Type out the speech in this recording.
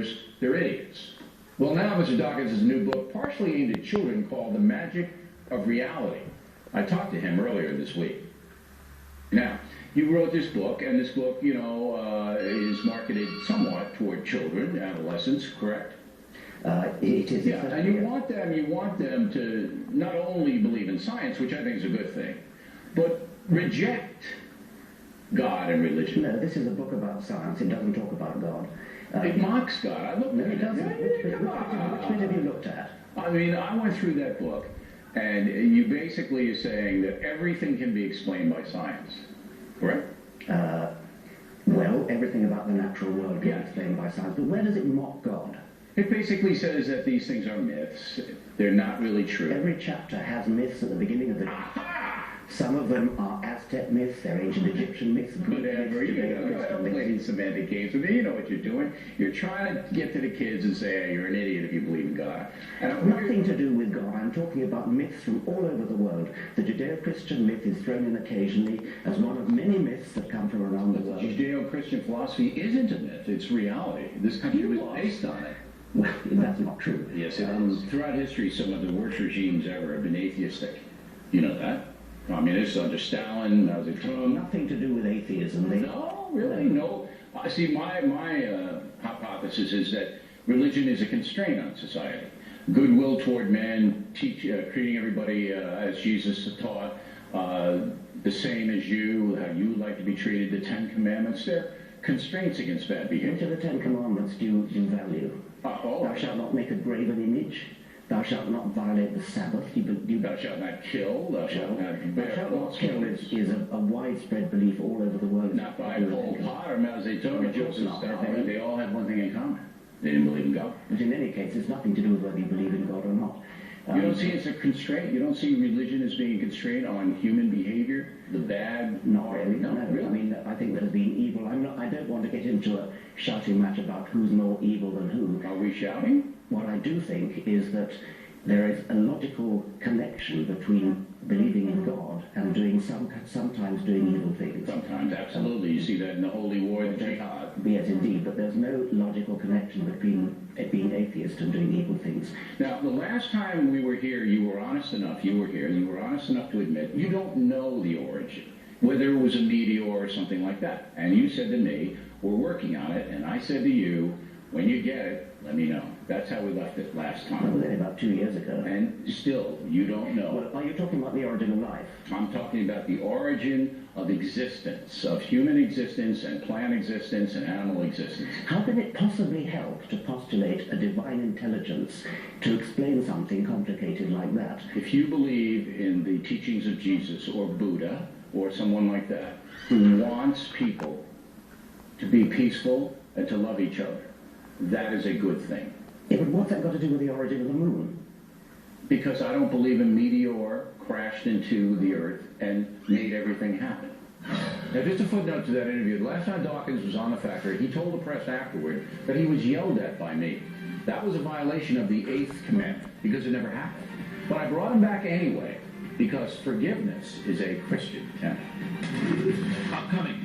atheists, they're idiots. Well, now Mr. Dawkins has a new book partially aimed at children called The Magic of Reality. I talked to him earlier this week. Now, you wrote this book, and this book, is marketed somewhat toward children, adolescents, correct? It is. Yeah, and you want them to not only believe in science, which I think is a good thing, but reject God and religion. No, this is a book about science. It doesn't talk about God. It mocks God. I looked at it. It doesn't. Which bit have you looked at? I mean, I went through that book, and you basically are saying that everything can be explained by science, correct? Well, everything about the natural world can be explained by science, but where does it mock God? It basically says that these things are myths. They're not really true. Every chapter has myths at the beginning of the... Some of them are Aztec myths, they're ancient Egyptian myths, Greek myths, Judeo-Christian playing semantic games with me. You know what you're doing. You're trying to get to the kids and say, hey, you're an idiot if you believe in God. And nothing to do with God. I'm talking about myths from all over the world. The Judeo-Christian myth is thrown in occasionally as one of many myths that come from around the world. Judeo-Christian philosophy isn't a myth. It's reality. This country was based on it. Well, that's not true. Yes, it is. Throughout history, some of the worst regimes ever have been atheistic. You know that? Communists under Stalin, Mao Zedong. Nothing to do with atheism. No, really, no. See, my hypothesis is that religion is a constraint on society. Goodwill toward men, treating everybody as Jesus taught, the same as you, how you would like to be treated, the Ten Commandments, they're constraints against bad behavior. Which of the Ten Commandments do you value? Thou shalt not make a graven image. Thou shalt not violate the Sabbath. Thou shalt not kill. Thou shalt not kill is a widespread belief all over the world. Not by Pol Pot or Mao Zedong or Joseph Stalin. They all had one thing in common. They didn't believe in God. But in any case, it's nothing to do with whether you believe in God or not. You don't see it's a constraint? You don't see religion as being a constraint on human behavior? The bad? Not really. No, really. I mean, I think there's been evil. I don't want to get into a shouting match about who's more evil than who. Are we shouting? What I do think is that there is a logical connection between believing in God and sometimes doing evil things. Sometimes, absolutely. You see that in the Holy War, the Jihad. Yes, indeed, but there's no logical connection between being atheist and doing evil things. Now, the last time we were here, you were honest enough, you were honest enough to admit you don't know the origin, whether it was a meteor or something like that. And you said to me, we're working on it, and I said to you, when you get it, let me know. That's how we left it last time. That was only about 2 years ago. And still, you don't know. Well, are you talking about the origin of life? I'm talking about the origin of existence, of human existence and plant existence and animal existence. How can it possibly help to postulate a divine intelligence to explain something complicated like that? If you believe in the teachings of Jesus or Buddha or someone like that who wants people to be peaceful and to love each other, that is a good thing. Yeah, but what's that got to do with the origin of the moon? Because I don't believe a meteor crashed into the Earth and made everything happen. Now, just a footnote to that interview. The last time Dawkins was on the factory, he told the press afterward that he was yelled at by me. That was a violation of the 8th commandment, because it never happened. But I brought him back anyway, because forgiveness is a Christian tenet. Upcoming.